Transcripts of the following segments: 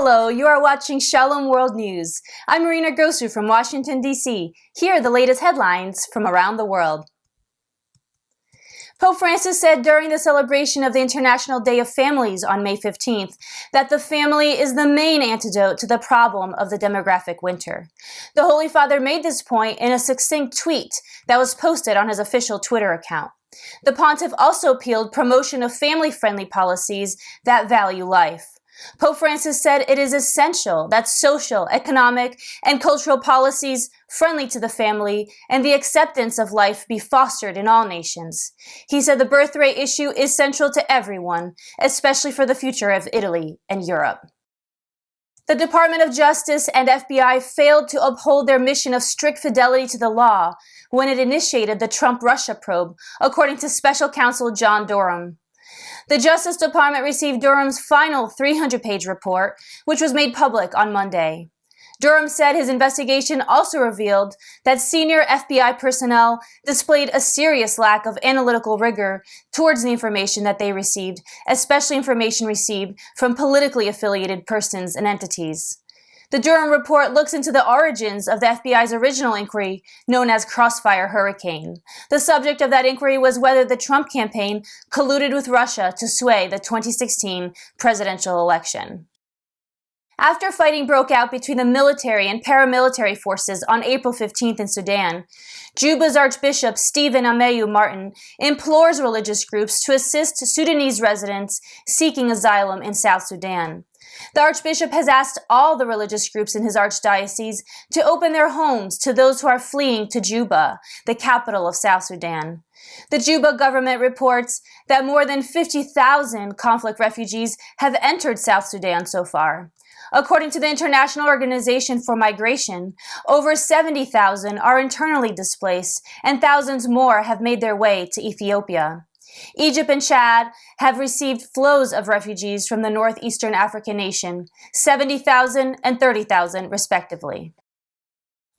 Hello, you are watching Shalom World News. I'm Marina Grosu from Washington, D.C. Here are the latest headlines from around the world. Pope Francis said during the celebration of the International Day of Families on May 15th that the family is the main antidote to the problem of the demographic winter. The Holy Father made this point in a succinct tweet that was posted on his official Twitter account. The pontiff also appealed promotion of family-friendly policies that value life. Pope Francis said it is essential that social, economic, and cultural policies friendly to the family and the acceptance of life be fostered in all nations. He said the birth rate issue is central to everyone, especially for the future of Italy and Europe. The Department of Justice and FBI failed to uphold their mission of strict fidelity to the law when it initiated the Trump-Russia probe, according to Special Counsel John Durham. The Justice Department received Durham's final 300-page report, which was made public on Monday. Durham said his investigation also revealed that senior FBI personnel displayed a serious lack of analytical rigor towards the information that they received, especially information received from politically affiliated persons and entities. The Durham report looks into the origins of the FBI's original inquiry, known as Crossfire Hurricane. The subject of that inquiry was whether the Trump campaign colluded with Russia to sway the 2016 presidential election. After fighting broke out between the military and paramilitary forces on April 15th in Sudan, Juba's Archbishop Ameyu Martin implores religious groups to assist Sudanese residents seeking asylum in South Sudan. The Archbishop has asked all the religious groups in his archdiocese to open their homes to those who are fleeing to Juba, the capital of South Sudan. The Juba government reports that more than 50,000 conflict refugees have entered South Sudan so far. According to the International Organization for Migration, over 70,000 are internally displaced and thousands more have made their way to Ethiopia. Egypt and Chad have received flows of refugees from the northeastern African nation, 70,000 and 30,000 respectively.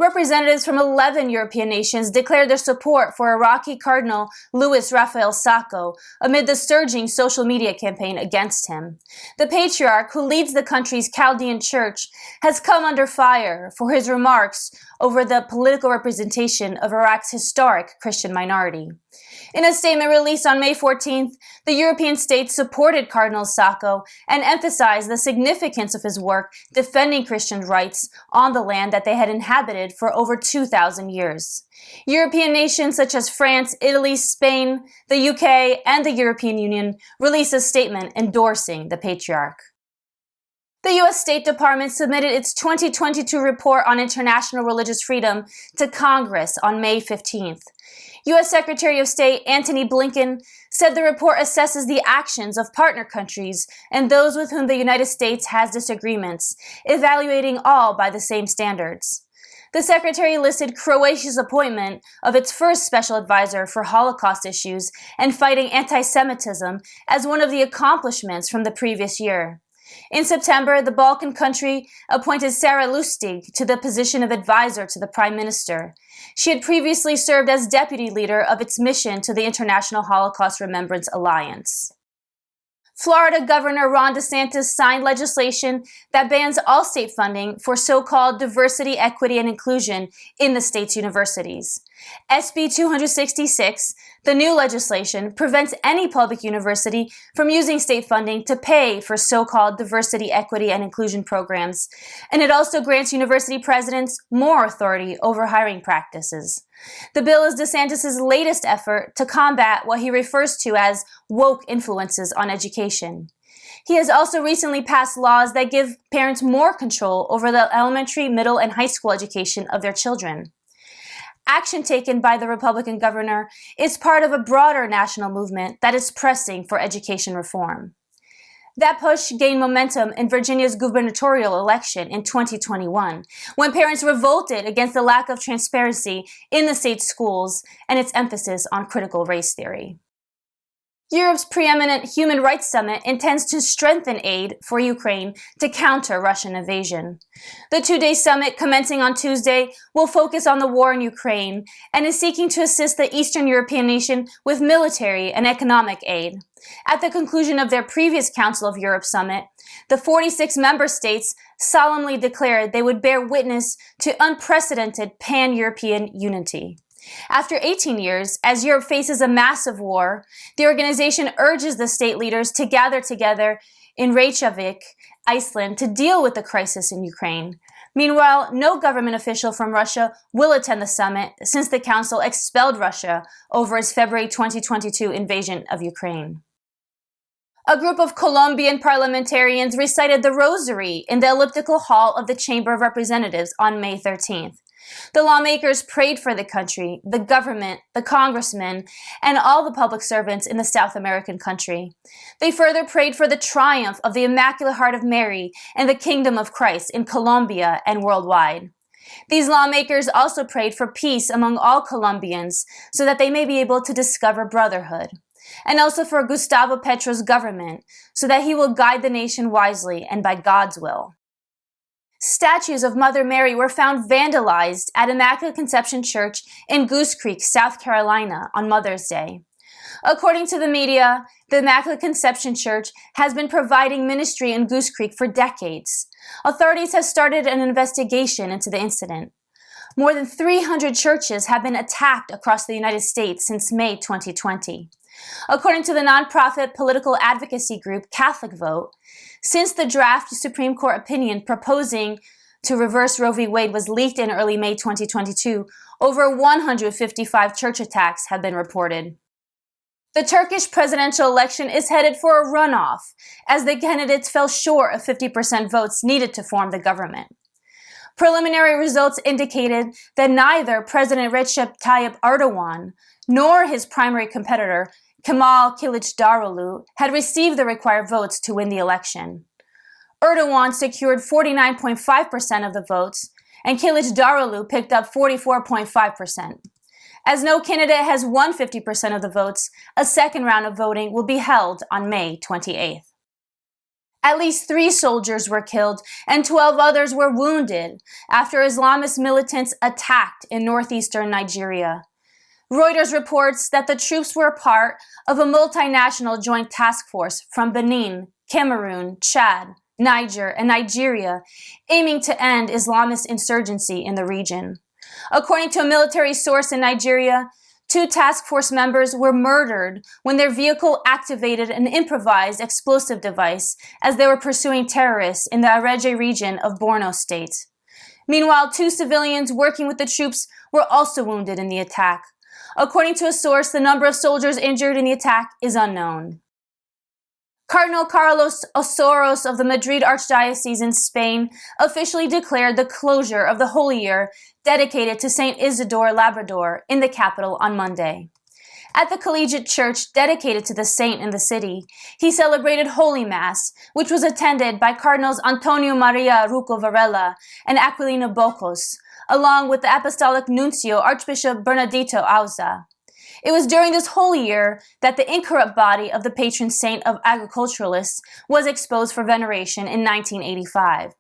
Representatives from 11 European nations declared their support for Iraqi Cardinal Sako amid the surging social media campaign against him. The patriarch, who leads the country's Chaldean church, has come under fire for his remarks over the political representation of Iraq's historic Christian minority. In a statement released on May 14th, the European states supported Cardinal Sako and emphasized the significance of his work defending Christian rights on the land that they had inhabited for over 2,000 years. European nations such as France, Italy, Spain, the UK, and the European Union released a statement endorsing the patriarch. The U.S. State Department submitted its 2022 report on international religious freedom to Congress on May 15th. U.S. Secretary of State Antony Blinken said the report assesses the actions of partner countries and those with whom the United States has disagreements, evaluating all by the same standards. The Secretary listed Croatia's appointment of its first special advisor for Holocaust issues and fighting anti-Semitism as one of the accomplishments from the previous year. In September, the Balkan country appointed Sarah Lustig to the position of advisor to the Prime Minister. She had previously served as deputy leader of its mission to the International Holocaust Remembrance Alliance. Florida Governor Ron DeSantis signed legislation that bans all state funding for so-called diversity, equity, and inclusion in the state's universities. SB 266, the new legislation, prevents any public university from using state funding to pay for so-called diversity, equity, and inclusion programs, and it also grants university presidents more authority over hiring practices. The bill is DeSantis' latest effort to combat what he refers to as woke influences on education. He has also recently passed laws that give parents more control over the elementary, middle, and high school education of their children. Action taken by the Republican governor is part of a broader national movement that is pressing for education reform. That push gained momentum in Virginia's gubernatorial election in 2021, when parents revolted against the lack of transparency in the state's schools and its emphasis on critical race theory. Europe's preeminent Human Rights Summit intends to strengthen aid for Ukraine to counter Russian invasion. The two-day summit, commencing on Tuesday, will focus on the war in Ukraine and is seeking to assist the Eastern European nation with military and economic aid. At the conclusion of their previous Council of Europe summit, the 46 member states solemnly declared they would bear witness to unprecedented pan-European unity. After 18 years, as Europe faces a massive war, the organization urges the state leaders to gather together in Reykjavik, Iceland, to deal with the crisis in Ukraine. Meanwhile, no government official from Russia will attend the summit since the Council expelled Russia over its February 2022 invasion of Ukraine. A group of Colombian parliamentarians recited the Rosary in the elliptical hall of the Chamber of Representatives on May 13th. The lawmakers prayed for the country, the government, the congressmen, and all the public servants in the South American country. They further prayed for the triumph of the Immaculate Heart of Mary and the Kingdom of Christ in Colombia and worldwide. These lawmakers also prayed for peace among all Colombians so that they may be able to discover brotherhood, and also for Gustavo Petro's government so that he will guide the nation wisely and by God's will. Statues of Mother Mary were found vandalized at Immaculate Conception Church in Goose Creek, South Carolina on Mother's Day. According to the media, the Immaculate Conception Church has been providing ministry in Goose Creek for decades. Authorities have started an investigation into the incident. More than 300 churches have been attacked across the United States since May 2020. According to the nonprofit political advocacy group Catholic Vote, since the draft Supreme Court opinion proposing to reverse Roe v. Wade was leaked in early May 2022, over 155 church attacks have been reported. The Turkish presidential election is headed for a runoff, as the candidates fell short of 50% votes needed to form the government. Preliminary results indicated that neither President Recep Tayyip Erdogan nor his primary competitor, Kemal Kılıçdaroğlu, had received the required votes to win the election. Erdogan secured 49.5% of the votes, and Kılıçdaroğlu picked up 44.5%. As no candidate has won 50% of the votes, a second round of voting will be held on May 28th. At least 3 soldiers were killed and 12 others were wounded after Islamist militants attacked in northeastern Nigeria. Reuters reports that the troops were part of a multinational joint task force from Benin, Cameroon, Chad, Niger, and Nigeria, aiming to end Islamist insurgency in the region. According to a military source in Nigeria, 2 task force members were murdered when their vehicle activated an improvised explosive device as they were pursuing terrorists in the Areje region of Borno State. Meanwhile, 2 civilians working with the troops were also wounded in the attack. According to a source, the number of soldiers injured in the attack is unknown. Cardinal Carlos Osoros of the Madrid Archdiocese in Spain officially declared the closure of the Holy Year dedicated to St. Isidore Labrador in the capital on Monday. At the collegiate church dedicated to the saint in the city, he celebrated Holy Mass, which was attended by Cardinals Antonio Maria Rucco Varela and Aquilino Bocos, along with the Apostolic Nuncio Archbishop Bernardito Auza. It was during this holy year that the incorrupt body of the patron saint of agriculturalists was exposed for veneration in 1985.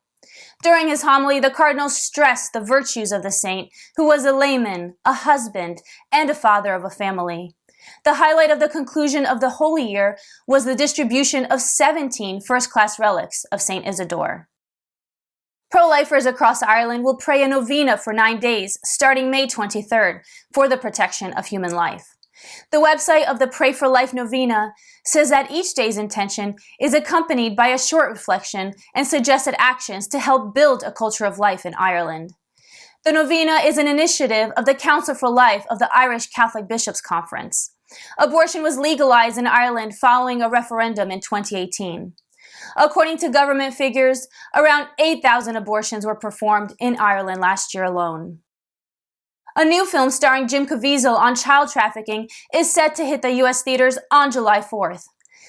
During his homily, the cardinal stressed the virtues of the saint, who was a layman, a husband, and a father of a family. The highlight of the conclusion of the Holy Year was the distribution of 17 first-class relics of St. Isidore. Pro-lifers across Ireland will pray a novena for 9 days, starting May 23rd, for the protection of human life. The website of the Pray for Life novena says that each day's intention is accompanied by a short reflection and suggested actions to help build a culture of life in Ireland. The novena is an initiative of the Council for Life of the Irish Catholic Bishops' Conference. Abortion was legalized in Ireland following a referendum in 2018. According to government figures, around 8,000 abortions were performed in Ireland last year alone. A new film starring Jim Caviezel on child trafficking is set to hit the U.S. theaters on July 4th.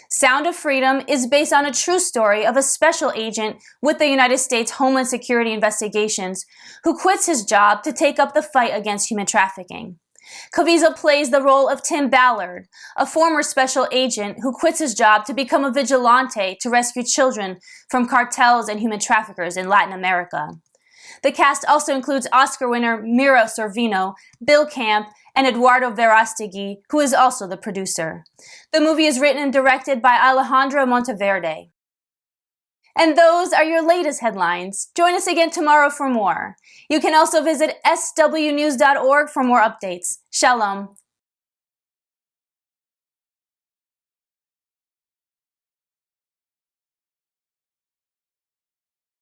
Sound of Freedom is based on a true story of a special agent with the United States Homeland Security Investigations who quits his job to take up the fight against human trafficking. Caviezel plays the role of Tim Ballard, a former special agent who quits his job to become a vigilante to rescue children from cartels and human traffickers in Latin America. The cast also includes Oscar winner Mira Sorvino, Bill Camp, and Eduardo Verástegui, who is also the producer. The movie is written and directed by Alejandro Monteverde. And those are your latest headlines. Join us again tomorrow for more. You can also visit swnews.org for more updates. Shalom.